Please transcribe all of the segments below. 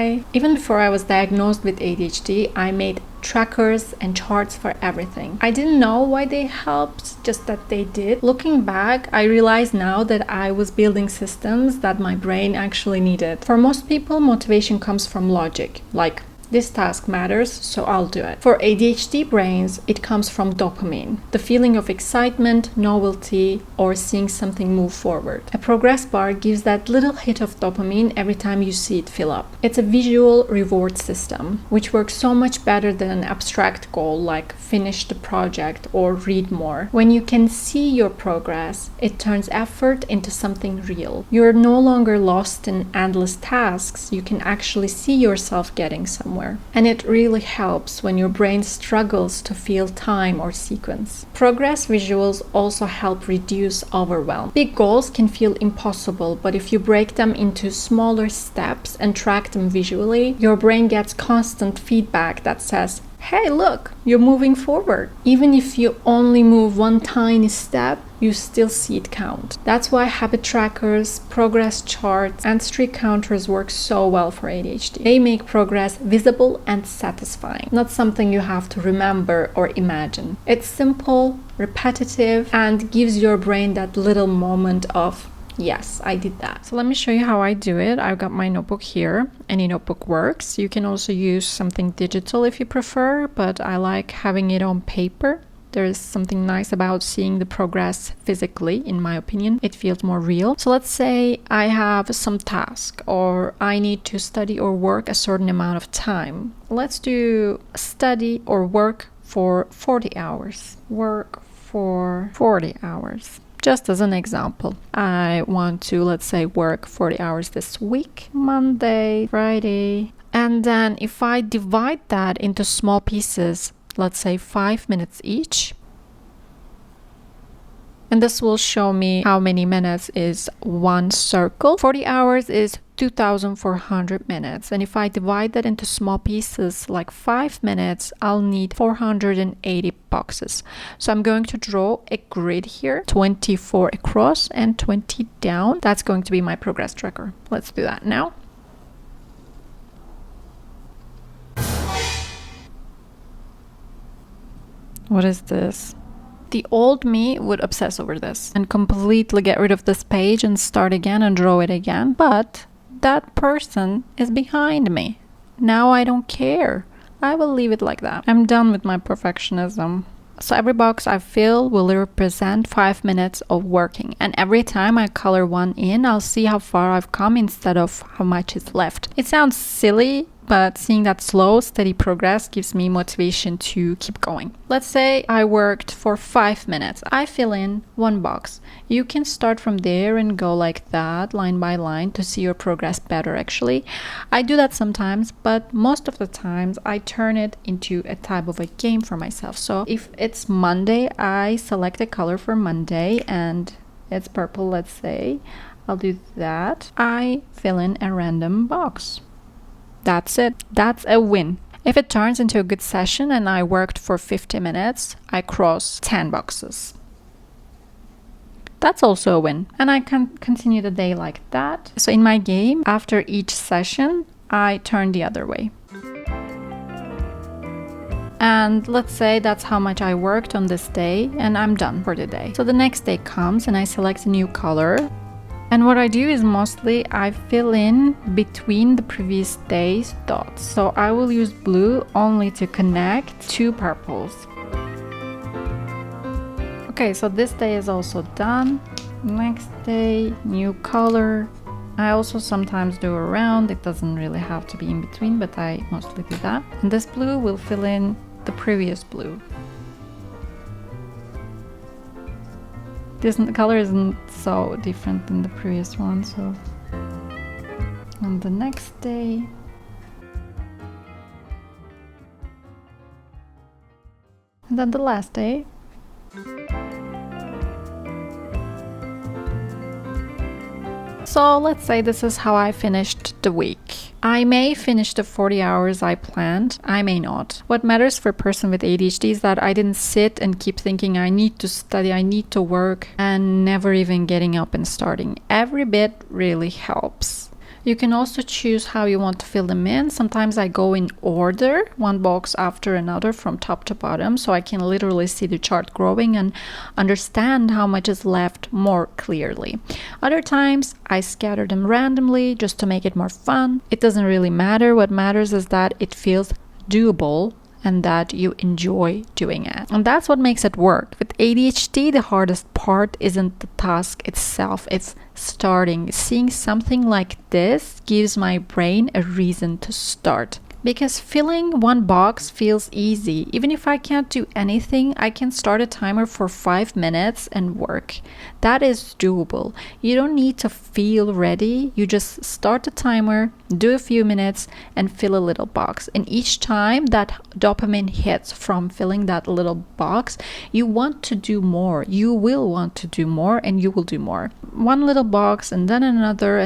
why, even before I was diagnosed with ADHD, I made trackers and charts for everything. I didn't know why they helped, just that they did. Looking back, I realize now that I was building systems that my brain actually needed. For most people, motivation comes from logic, like this task matters, so I'll do it. For ADHD brains, it comes from dopamine, the feeling of excitement, novelty, or seeing something move forward. A progress bar gives that little hit of dopamine every time you see it fill up. It's a visual reward system, which works so much better than an abstract goal like finish the project or read more. When you can see your progress, it turns effort into something real. You're no longer lost in endless tasks, you can actually see yourself getting somewhere. And it really helps when your brain struggles to feel time or sequence. Progress visuals also help reduce overwhelm. Big goals can feel impossible, but if you break them into smaller steps and track them visually, your brain gets constant feedback that says, hey, look, you're moving forward. Even if you only move one tiny step, you still see it count. That's why habit trackers, progress charts, and streak counters work so well for ADHD. They make progress visible and satisfying, not something you have to remember or imagine. It's simple, repetitive, and gives your brain that little moment of, yes, I did that. So let me show you how I do it. I've got my notebook here. Any notebook works. You can also use something digital if you prefer, but I like having it on paper. There's something nice about seeing the progress physically, in my opinion. It feels more real. So let's say I have some task or I need to study or work a certain amount of time. Let's do study or work for 40 hours. Work for 40 hours. Just as an example, I want to, let's say, work 40 hours this week, Monday, Friday. And then if I divide that into small pieces, let's say 5 minutes each, and this will show me how many minutes is one circle. 40 hours is 2,400 minutes. And if I divide that into small pieces, like 5 minutes, I'll need 480 boxes. So I'm going to draw a grid here, 24 across and 20 down. That's going to be my progress tracker. Let's do that now. What is this? The old me would obsess over this and completely get rid of this page and start again and draw it again. But that person is behind me. Now I don't care. I will leave it like that. I'm done with my perfectionism. So every box I fill will represent 5 minutes of working. And every time I color one in, I'll see how far I've come instead of how much is left. It sounds silly, but seeing that slow, steady progress gives me motivation to keep going. Let's say I worked for 5 minutes. I fill in one box. You can start from there and go like that, line by line, to see your progress better actually. I do that sometimes, but most of the times I turn it into a type of a game for myself. So if it's Monday, I select a color for Monday and it's purple, let's say. I'll do that. I fill in a random box. That's it. That's a win. If it turns into a good session and I worked for 50 minutes, I cross 10 boxes. That's also a win. And I can continue the day like that. So in my game, after each session, I turn the other way. And let's say that's how much I worked on this day and I'm done for the day. So the next day comes and I select a new color. And what I do is mostly I fill in between the previous day's dots. So I will use blue only to connect two purples. Okay, so this day is also done. Next day, new color. I also sometimes do a round. It doesn't really have to be in between, but I mostly do that. And this blue will fill in the previous blue. This color isn't so different than the previous one, so on the next day and then the last day. So let's say this is how I finished the week. I may finish the 40 hours I planned, I may not. What matters for a person with ADHD is that I didn't sit and keep thinking I need to study, I need to work, and never even getting up and starting. Every bit really helps. You can also choose how you want to fill them in. Sometimes I go in order, one box after another from top to bottom, so I can literally see the chart growing and understand how much is left more clearly. Other times I scatter them randomly just to make it more fun. It doesn't really matter. What matters is that it feels doable and that you enjoy doing it. And that's what makes it work. With ADHD, the hardest part isn't the task itself, it's starting. Seeing something like this gives my brain a reason to start. Because filling one box feels easy. Even if I can't do anything, I can start a timer for 5 minutes and work. That is doable. You don't need to feel ready. You just start the timer, do a few minutes, and fill a little box. And each time that dopamine hits from filling that little box, you want to do more. You will want to do more, and you will do more. One little box, and then another,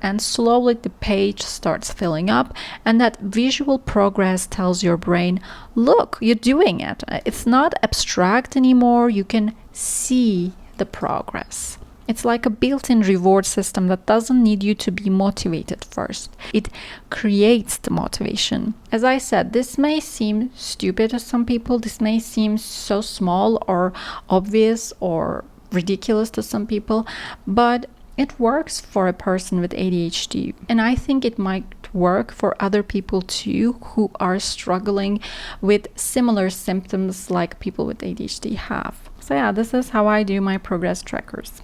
and slowly the page starts filling up, and that visual progress tells your brain, look, you're doing it. It's not abstract anymore. You can see the progress. It's like a built-in reward system that doesn't need you to be motivated first. It creates the motivation. As I said, this may seem stupid to some people. This may seem so small or obvious or ridiculous to some people, but it works for a person with ADHD. And I think it might work for other people too who are struggling with similar symptoms like people with ADHD have. So yeah, this is how I do my progress trackers.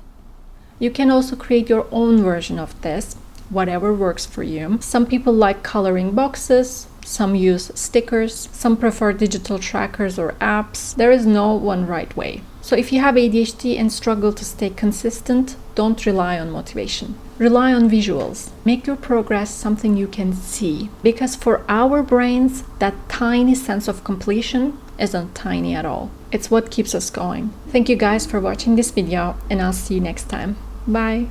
You can also create your own version of this, whatever works for you. Some people like coloring boxes, some use stickers, some prefer digital trackers or apps. There is no one right way. So if you have ADHD and struggle to stay consistent, don't rely on motivation. Rely on visuals. Make your progress something you can see. Because for our brains, that tiny sense of completion isn't tiny at all. It's what keeps us going. Thank you guys for watching this video, and I'll see you next time. Bye.